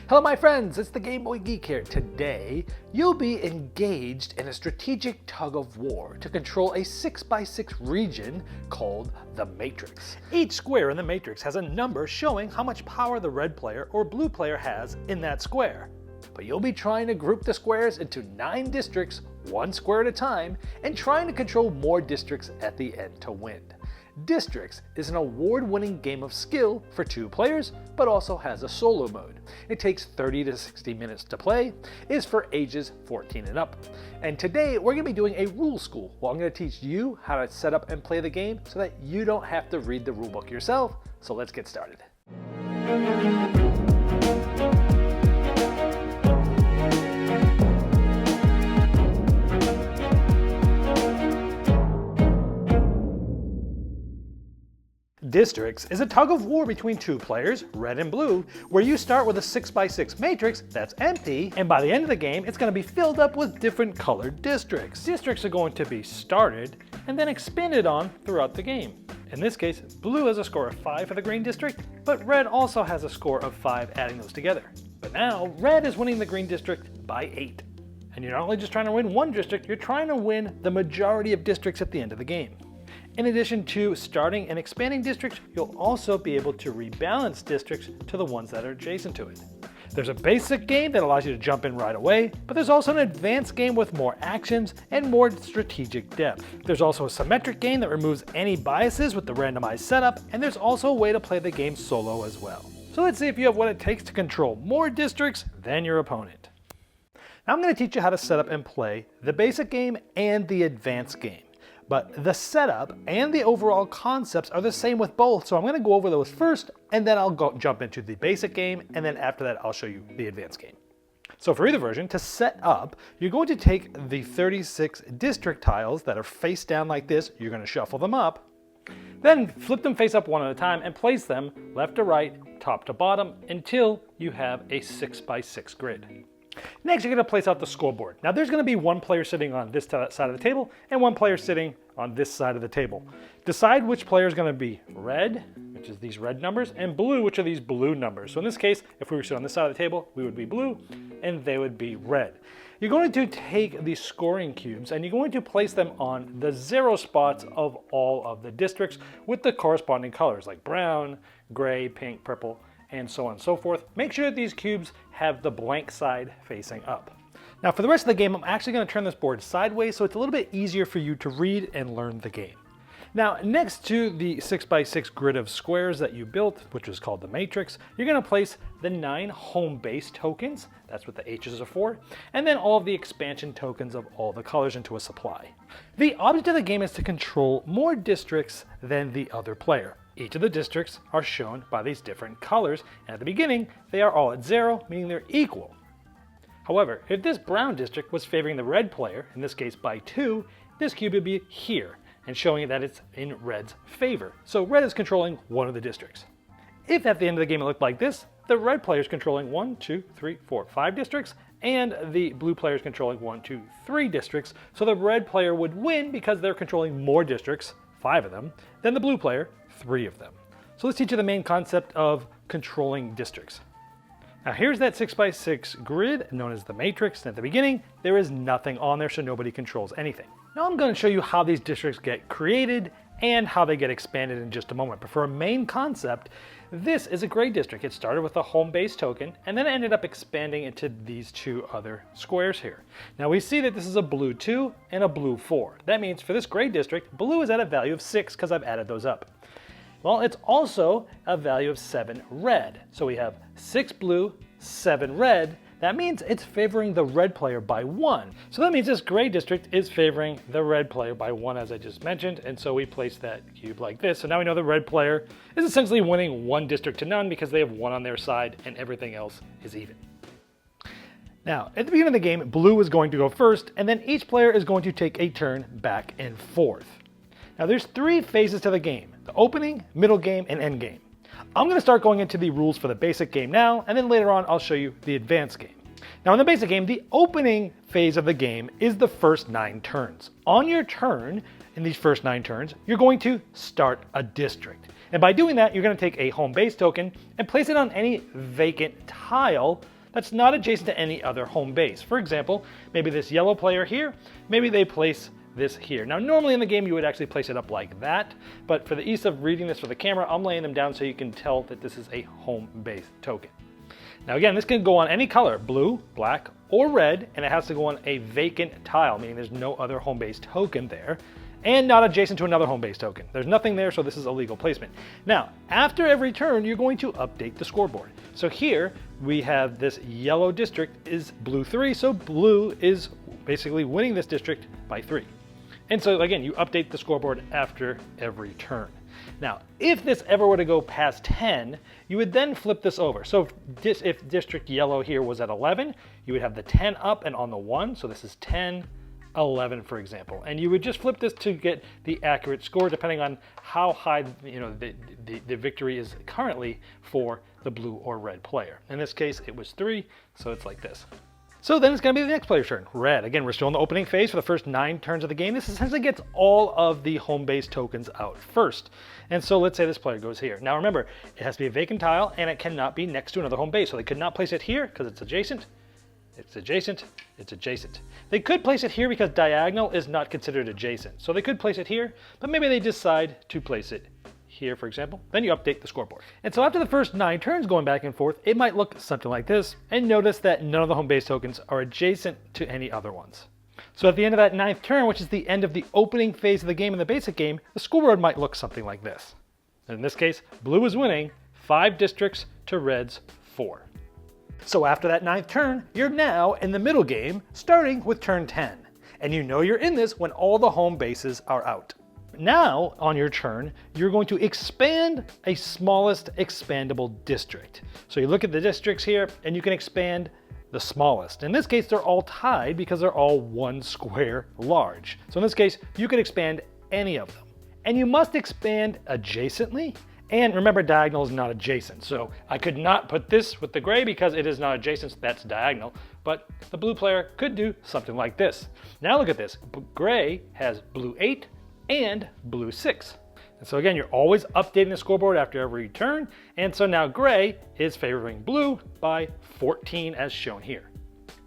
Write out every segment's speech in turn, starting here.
Hello my friends, it's the Game Boy Geek here. Today, you'll be engaged in a strategic tug of war to control a 6x6 region called the Matrix. Each square in the Matrix has a number showing how much power the red player or blue player has in that square. But you'll be trying to group the squares into 9 districts, one square at a time, and trying to control more districts at the end to win. Distrix is an award-winning game of skill for 2 players, but also has a solo mode. It takes 30 to 60 minutes to play, is for ages 14 and up. And today we're going to be doing a rule school, where I'm going to teach you how to set up and play the game so that you don't have to read the rulebook yourself. So let's get started. Distrix is a tug of war between 2 players, red and blue, where you start with a 6x6 matrix that's empty, and by the end of the game, it's going to be filled up with different colored districts. Districts are going to be started and then expanded on throughout the game. In this case, blue has a score of 5 for the green district, but red also has a score of 5 adding those together. But now, red is winning the green district by 8. And you're not only just trying to win one district, you're trying to win the majority of districts at the end of the game. In addition to starting and expanding districts, you'll also be able to rebalance districts to the ones that are adjacent to it. There's a basic game that allows you to jump in right away, but there's also an advanced game with more actions and more strategic depth. There's also a symmetric game that removes any biases with the randomized setup, and there's also a way to play the game solo as well. So let's see if you have what it takes to control more districts than your opponent. Now I'm going to teach you how to set up and play the basic game and the advanced game. But the setup and the overall concepts are the same with both, so I'm going to go over those first, and then I'll jump into the basic game, and then after that I'll show you the advanced game. So for either version, to set up, you're going to take the 36 district tiles that are face down like this, you're going to shuffle them up, then flip them face up one at a time and place them left to right, top to bottom, until you have a 6x6 grid. Next, you're going to place out the scoreboard. Now there's going to be one player sitting on this side of the table and one player sitting on this side of the table. Decide which player is going to be red, which is these red numbers, and blue, which are these blue numbers. So in this case, if we were sitting on this side of the table, we would be blue and they would be red. You're going to take these scoring cubes and you're going to place them on the 0 spots of all of the districts with the corresponding colors like brown, gray, pink, purple, and so on and so forth. Make sure that these cubes have the blank side facing up. Now for the rest of the game, I'm actually going to turn this board sideways so it's a little bit easier for you to read and learn the game. Now next to the 6x6 grid of squares that you built, which is called the Matrix, you're going to place the 9 home base tokens, that's what the H's are for, and then all of the expansion tokens of all the colors into a supply. The object of the game is to control more districts than the other player. Each of the districts are shown by these different colors, and at the beginning, they are all at 0, meaning they're equal. However, if this brown district was favoring the red player, in this case by 2, this cube would be here, and showing that it's in red's favor. So red is controlling one of the districts. If at the end of the game it looked like this, the red player is controlling 1, 2, 3, 4, 5 districts, and the blue player is controlling 1, 2, 3 districts, so the red player would win because they're controlling more districts, 5 of them, than the blue player, 3 of them. So let's teach you the main concept of controlling districts. Now here's that 6x6 grid known as the Matrix, and at the beginning there is nothing on there, so nobody controls anything. Now I'm going to show you how these districts get created and how they get expanded in just a moment. But for a main concept, this is a gray district. It started with a home base token and then it ended up expanding into these 2 other squares here. Now we see that this is a blue 2 and a blue 4. That means for this gray district, blue is at a value of 6 because I've added those up. Well, it's also a value of 7 red. So we have 6 blue, 7 red. That means it's favoring the red player by 1. So that means this gray district is favoring the red player by 1, as I just mentioned. And so we place that cube like this. So now we know the red player is essentially winning 1 district to none because they have 1 on their side and everything else is even. Now, at the beginning of the game, blue is going to go first, and then each player is going to take a turn back and forth. Now there's 3 phases to the game: the opening, middle game, and end game. I'm going to start going into the rules for the basic game now, and then later on I'll show you the advanced game. Now in the basic game, the opening phase of the game is the first 9 turns. On your turn, in these first 9 turns, you're going to start a district. And by doing that, you're going to take a home base token and place it on any vacant tile that's not adjacent to any other home base. For example, maybe this yellow player here, maybe they place this here. Now normally in the game you would actually place it up like that, but for the ease of reading this for the camera, I'm laying them down so you can tell that this is a home base token. Now again, this can go on any color, blue, black, or red, and it has to go on a vacant tile, meaning there's no other home base token there, and not adjacent to another home base token. There's nothing there, so this is a legal placement. Now, after every turn, you're going to update the scoreboard. So here we have this yellow district is blue 3, so blue is basically winning this district by 3. And so again, you update the scoreboard after every turn. Now, if this ever were to go past 10, you would then flip this over. So if district yellow here was at 11, you would have the 10 up and on the 1. So this is 10, 11, for example. And you would just flip this to get the accurate score depending on how high the victory is currently for the blue or red player. In this case, it was 3, so it's like this. So then it's going to be the next player's turn. Red. Again, we're still in the opening phase for the first 9 turns of the game. This essentially gets all of the home base tokens out first. And so let's say this player goes here. Now remember, it has to be a vacant tile and it cannot be next to another home base. So they could not place it here because it's adjacent. It's adjacent. It's adjacent. They could place it here because diagonal is not considered adjacent. So they could place it here, but maybe they decide to place it here, for example. Then you update the scoreboard. And so after the first 9 turns going back and forth, it might look something like this, and notice that none of the home base tokens are adjacent to any other ones. So at the end of that 9th turn, which is the end of the opening phase of the game in the basic game, the scoreboard might look something like this. In this case, blue is winning 5 districts to red's 4. So after that 9th turn, you're now in the middle game, starting with turn 10. And you know you're in this when all the home bases are out. Now, on your turn, you're going to expand a smallest expandable district. So you look at the districts here, and you can expand the smallest. In this case, they're all tied because they're all 1 square large. So in this case, you can expand any of them. And you must expand adjacently. And remember, diagonal is not adjacent. So I could not put this with the gray because it is not adjacent, so that's diagonal. But the blue player could do something like this. Now look at this. Gray has blue 8, and blue 6. And so again, you're always updating the scoreboard after every turn, and so now gray is favoring blue by 14 as shown here.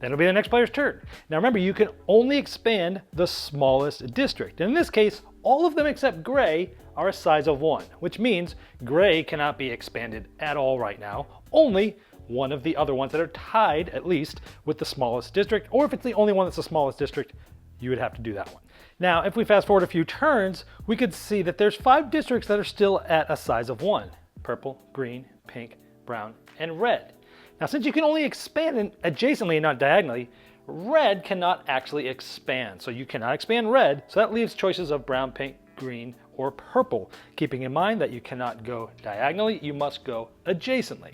Then it'll be the next player's turn. Now remember, you can only expand the smallest district. And in this case, all of them except gray are a size of 1, which means gray cannot be expanded at all right now. Only one of the other ones that are tied, at least, with the smallest district, or if it's the only one that's the smallest district, you would have to do that one. Now, if we fast forward a few turns, we could see that there's 5 districts that are still at a size of 1. Purple, green, pink, brown, and red. Now, since you can only expand adjacently and not diagonally, red cannot actually expand. So you cannot expand red, so that leaves choices of brown, pink, green, or purple. Keeping in mind that you cannot go diagonally, you must go adjacently.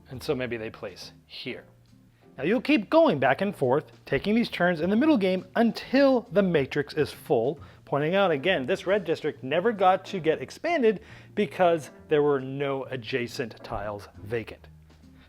And so maybe they place here. Now you'll keep going back and forth, taking these turns in the middle game until the matrix is full, pointing out again, this red district never got to get expanded because there were no adjacent tiles vacant.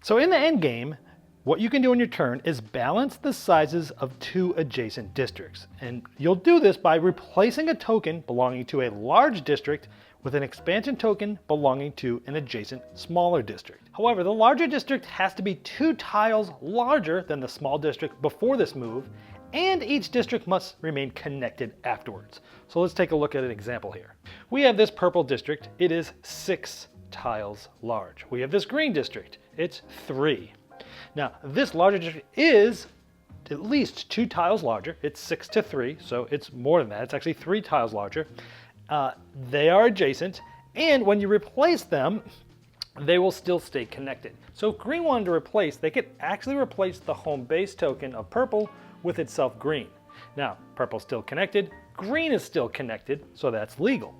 So in the end game, what you can do on your turn is balance the sizes of 2 adjacent districts. And you'll do this by replacing a token belonging to a large district with an expansion token belonging to an adjacent smaller district. However, the larger district has to be 2 tiles larger than the small district before this move, and each district must remain connected afterwards. So let's take a look at an example here. We have this purple district, it is 6 tiles large. We have this green district, it's 3. Now, this larger district is at least 2 tiles larger, it's 6 to 3, so it's more than that, it's actually 3 tiles larger. They are adjacent, and when you replace them, they will still stay connected. So if green wanted to replace, they could actually replace the home base token of purple with itself green. Now, purple's still connected, green is still connected, so that's legal.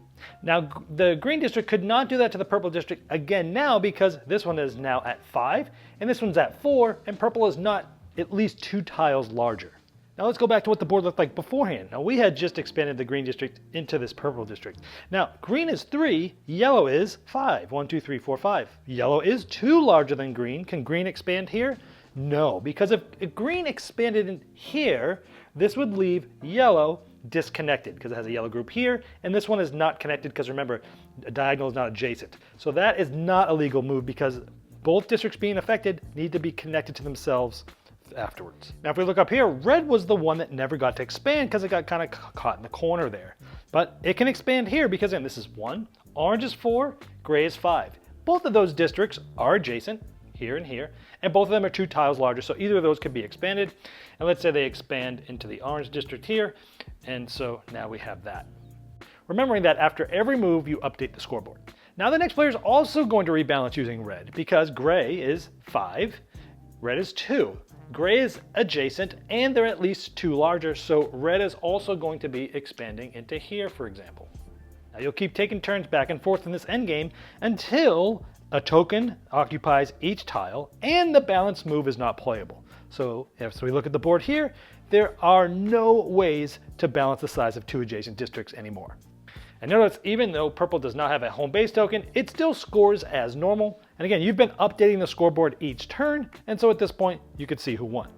Now, the green district could not do that to the purple district again now because this one is now at 5, and this one's at 4, and purple is not at least 2 tiles larger. Now let's go back to what the board looked like beforehand. Now we had just expanded the green district into this purple district. Now green is 3, yellow is 5. 1, 2, 3, 4, 5. Yellow is 2 larger than green. Can green expand here? No, because if green expanded in here, this would leave yellow disconnected because it has a yellow group here, and this one is not connected because remember, a diagonal is not adjacent. So that is not a legal move because both districts being affected need to be connected to themselves afterwards. Now if we look up here, red was the one that never got to expand because it got kind of caught in the corner there. But it can expand here because again, this is 1, orange is 4, gray is 5. Both of those districts are adjacent, here and here, and both of them are 2 tiles larger, so either of those could be expanded. And let's say they expand into the orange district here, and so now we have that. Remembering that after every move, you update the scoreboard. Now the next player is also going to rebalance using red, because gray is 5, red is 2. Gray is adjacent, and they're at least 2 larger, so red is also going to be expanding into here, for example. Now you'll keep taking turns back and forth in this endgame until a token occupies each tile and the balanced move is not playable. So if we look at the board here, there are no ways to balance the size of 2 adjacent districts anymore. And notice, even though purple does not have a home base token, it still scores as normal. And again, you've been updating the scoreboard each turn, and so at this point, you can see who won.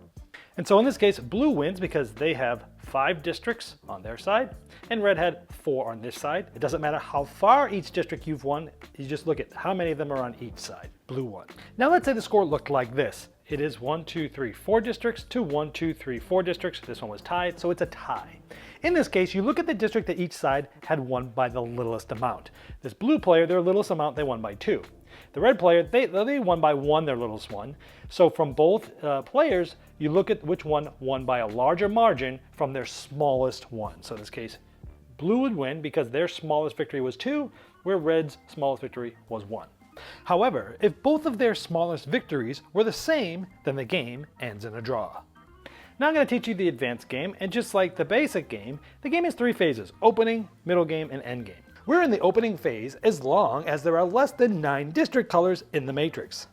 And so in this case, blue wins because they have 5 districts on their side, and red had 4 on this side. It doesn't matter how far each district you've won, you just look at how many of them are on each side. Blue won. Now let's say the score looked like this. It is 1, 2, 3, 4 districts to 1, 2, 3, 4 districts. This one was tied, so it's a tie. In this case, you look at the district that each side had won by the littlest amount. This blue player, their littlest amount, they won by 2. The red player, they won by 1, their littlest one. So from both players, you look at which one won by a larger margin from their smallest one. So in this case, blue would win because their smallest victory was 2, where red's smallest victory was 1. However, if both of their smallest victories were the same, then the game ends in a draw. Now I'm going to teach you the advanced game, and just like the basic game, the game has 3 phases: opening, middle game, and end game. We're in the opening phase as long as there are less than 9 district colors in the matrix.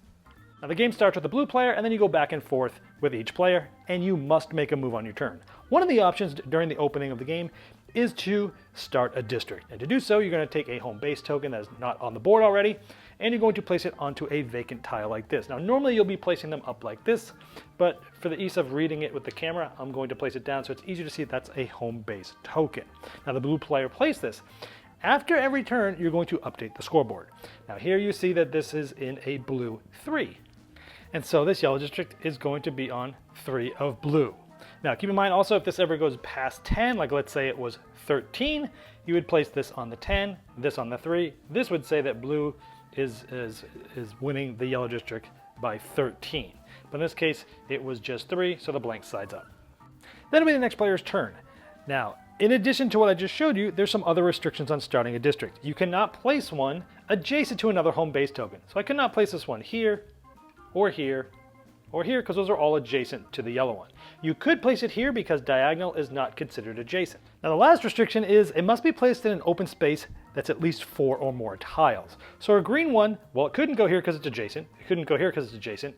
Now the game starts with the blue player, and then you go back and forth with each player, and you must make a move on your turn. One of the options during the opening of the game is to start a district. And to do so, you're going to take a home base token that is not on the board already, and you're going to place it onto a vacant tile like this. Now normally you'll be placing them up like this, but for the ease of reading it with the camera, I'm going to place it down so it's easier to see that's a home base token. Now the blue player placed this. After every turn, you're going to update the scoreboard. Now here you see that this is in a blue 3. And so this yellow district is going to be on 3 of blue. Now keep in mind also, if this ever goes past 10, like let's say it was 13, you would place this on the 10, this on the 3. This would say that blue is winning the yellow district by 13. But in this case, it was just 3, so the blank side's up. Then it'll be the next player's turn. Now, in addition to what I just showed you, there's some other restrictions on starting a district. You cannot place one adjacent to another home base token. So I cannot place this one here, or here, or here, because those are all adjacent to the yellow one. You could place it here because diagonal is not considered adjacent. Now the last restriction is it must be placed in an open space that's at least 4 or more tiles. So a green one, well, it couldn't go here because it's adjacent. It couldn't go here because it's adjacent.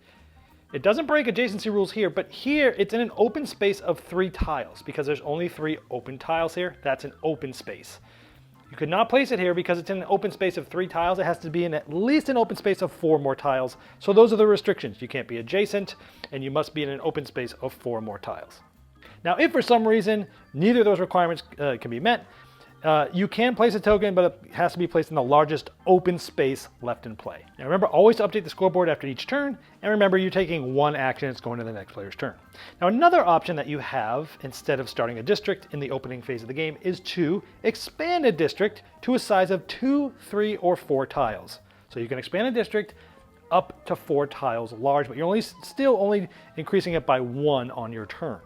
It doesn't break adjacency rules here, but here it's in an open space of 3 tiles because there's only 3 open tiles here. That's an open space. You could not place it here because it's in an open space of 3 tiles. It has to be in at least an open space of 4 more tiles. So those are the restrictions. You can't be adjacent, and you must be in an open space of 4 more tiles. Now, if for some reason neither of those requirements can be met, you can place a token, but it has to be placed in the largest open space left in play. Now remember, always to update the scoreboard after each turn, and remember you're taking 1 action, it's going to the next player's turn. Now another option that you have, instead of starting a district in the opening phase of the game, is to expand a district to a size of 2, 3, or 4 tiles. So you can expand a district up to 4 tiles large, but you're still only increasing it by 1 on your turn.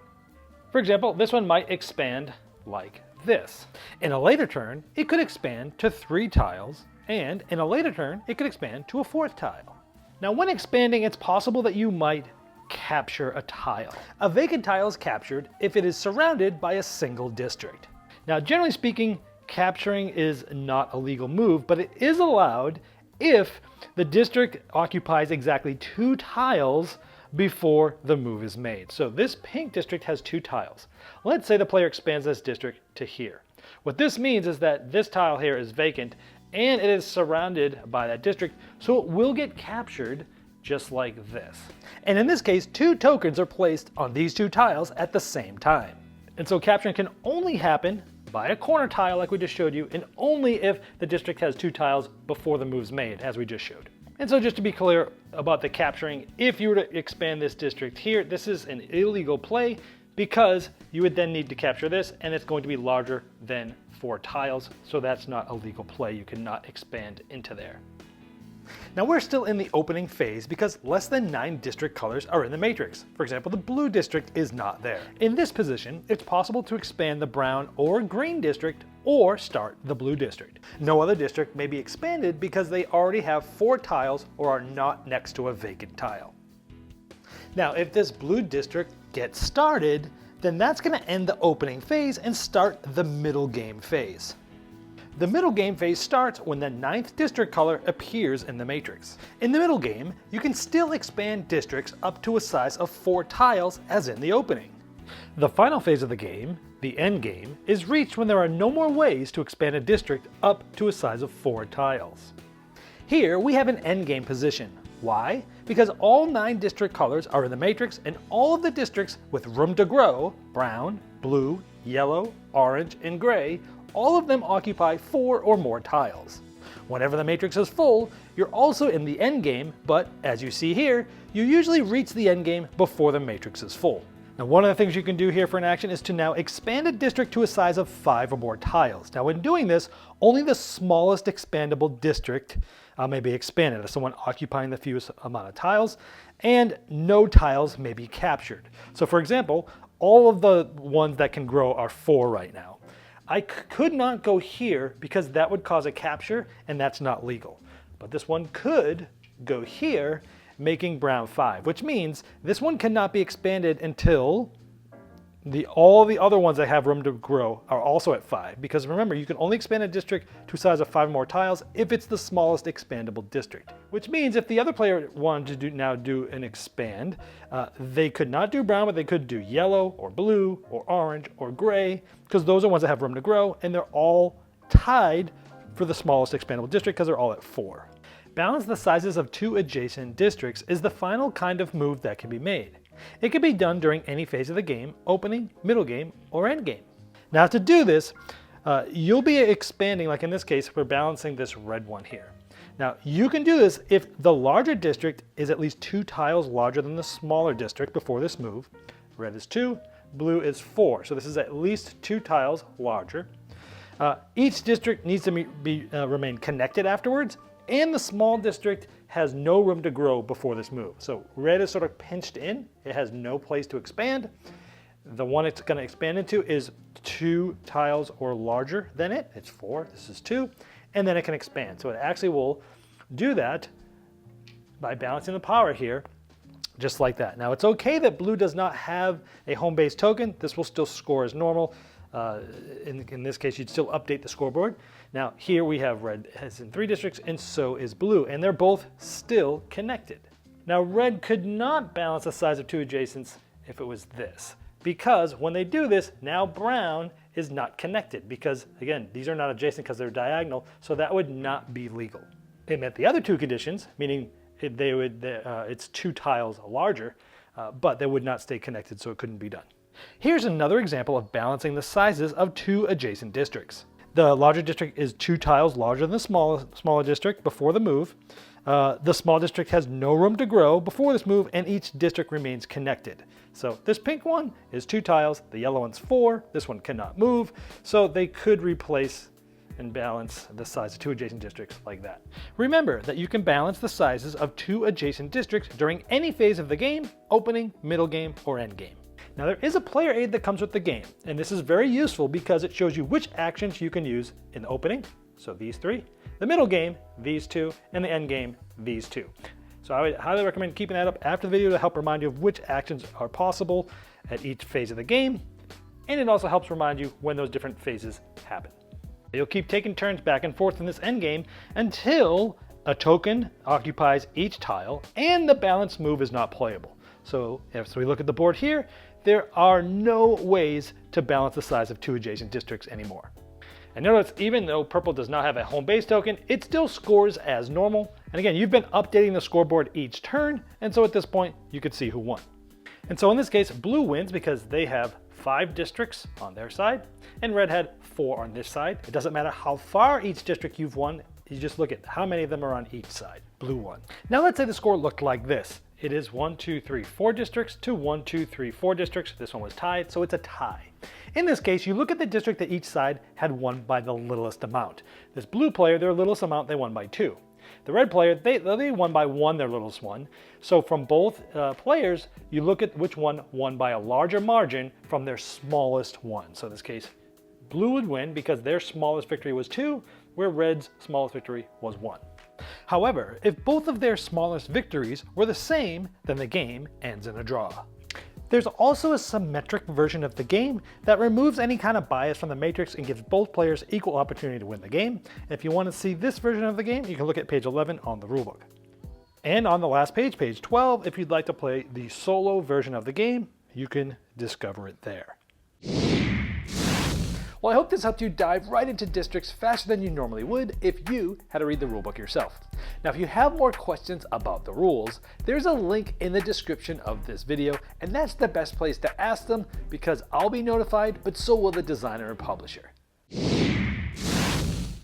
For example, this one might expand like this. In a later turn, it could expand to 3 tiles, and in a later turn, it could expand to a 4th tile. Now when expanding, it's possible that you might capture a tile. A vacant tile is captured if it is surrounded by a single district. Now generally speaking, capturing is not a legal move, but it is allowed if the district occupies exactly 2 tiles before the move is made. So this pink district has 2 tiles. Let's say the player expands this district to here. What this means is that this tile here is vacant and it is surrounded by that district, so it will get captured just like this. And in this case, 2 tokens are placed on these 2 tiles at the same time. And so capturing can only happen by a corner tile like we just showed you, and only if the district has 2 tiles before the move's made, as we just showed. And so just to be clear about the capturing, if you were to expand this district here, this is an illegal play because you would then need to capture this and it's going to be larger than 4 tiles. So that's not a legal play. You cannot expand into there. Now we're still in the opening phase because less than 9 district colors are in the matrix. For example, the blue district is not there. In this position, it's possible to expand the brown or green district or start the blue district. No other district may be expanded because they already have 4 tiles or are not next to a vacant tile. Now, if this blue district gets started, then that's going to end the opening phase and start the middle game phase. The middle game phase starts when the 9th district color appears in the matrix. In the middle game, you can still expand districts up to a size of 4 tiles as in the opening. The final phase of the game, the end game, is reached when there are no more ways to expand a district up to a size of 4 tiles. Here we have an end game position. Why? Because all 9 district colors are in the matrix and all of the districts with room to grow, brown, blue, yellow, orange, and gray, all of them occupy 4 or more tiles. Whenever the matrix is full, you're also in the end game, but as you see here, you usually reach the end game before the matrix is full. Now, one of the things you can do here for an action is to now expand a district to a size of 5 or more tiles. Now, when doing this, only the smallest expandable district may be expanded as someone occupying the fewest amount of tiles, and no tiles may be captured. So for example, all of the ones that can grow are 4 right now. I could not go here because that would cause a capture and that's not legal. But this one could go here, making brown 5, which means this one cannot be expanded until all the other ones that have room to grow are also at 5. Because remember, you can only expand a district to a size of 5 more tiles if it's the smallest expandable district. Which means if the other player wanted to now do an expand, they could not do brown, but they could do yellow or blue or orange or gray, because those are ones that have room to grow, and they're all tied for the smallest expandable district because they're all at 4. Balance the sizes of 2 adjacent districts is the final kind of move that can be made. It can be done during any phase of the game, opening, middle game, or end game. Now to do this, you'll be expanding, like in this case, we're balancing this red one here. Now you can do this if the larger district is at least 2 tiles larger than the smaller district before this move. Red is 2, blue is 4, so this is at least 2 tiles larger. Each district needs to remain connected afterwards, and the small district has no room to grow before this move. So red is sort of pinched in. It has no place to expand. The one it's going to expand into is 2 tiles or larger than it. It's 4, this is 2, and then it can expand. So it actually will do that by balancing the power here, just like that. Now it's okay that blue does not have a home base token. This will still score as normal. In this case, you'd still update the scoreboard. Now here we have red has in 3 districts and so is blue, and they're both still connected. Now red could not balance the size of 2 adjacents if it was this, because when they do this, now brown is not connected because again, these are not adjacent because they're diagonal, so that would not be legal. It met the other 2 conditions, meaning it's 2 tiles larger, but they would not stay connected, so it couldn't be done. Here's another example of balancing the sizes of 2 adjacent districts. The larger district is 2 tiles larger than the smaller district before the move. The small district has no room to grow before this move, and each district remains connected. So this pink one is 2 tiles, the yellow one's 4, this one cannot move, so they could replace and balance the size of 2 adjacent districts like that. Remember that you can balance the sizes of 2 adjacent districts during any phase of the game, opening, middle game, or end game. Now there is a player aid that comes with the game, and this is very useful because it shows you which actions you can use in the opening, so these 3, the middle game, these 2, and the end game, these 2. So I would highly recommend keeping that up after the video to help remind you of which actions are possible at each phase of the game, and it also helps remind you when those different phases happen. You'll keep taking turns back and forth in this end game until a token occupies each tile and the balance move is not playable. So if we look at the board here, there are no ways to balance the size of 2 adjacent districts anymore. And notice, even though purple does not have a home base token, it still scores as normal. And again, you've been updating the scoreboard each turn, and so at this point, you could see who won. And so in this case, blue wins because they have 5 districts on their side, and red had 4 on this side. It doesn't matter how far each district you've won, you just look at how many of them are on each side. blue one. Now let's say the score looked like this. It is 1, 2, 3, 4 districts to 1, 2, 3, 4 districts. This one was tied, so it's a tie. In this case, you look at the district that each side had won by the littlest amount. This blue player, their littlest amount, they won by 2. The red player, they won by 1, their littlest one. So from both players, you look at which one won by a larger margin from their smallest one. So in this case, blue would win because their smallest victory was 2, where red's smallest victory was 1. However, if both of their smallest victories were the same, then the game ends in a draw. There's also a symmetric version of the game that removes any kind of bias from the matrix and gives both players equal opportunity to win the game. And if you want to see this version of the game, you can look at page 11 on the rulebook. And on the last page, page 12, if you'd like to play the solo version of the game, you can discover it there. Well, I hope this helped you dive right into Distrix faster than you normally would if you had to read the rulebook yourself. Now, if you have more questions about the rules, there's a link in the description of this video, and that's the best place to ask them because I'll be notified, but so will the designer and publisher.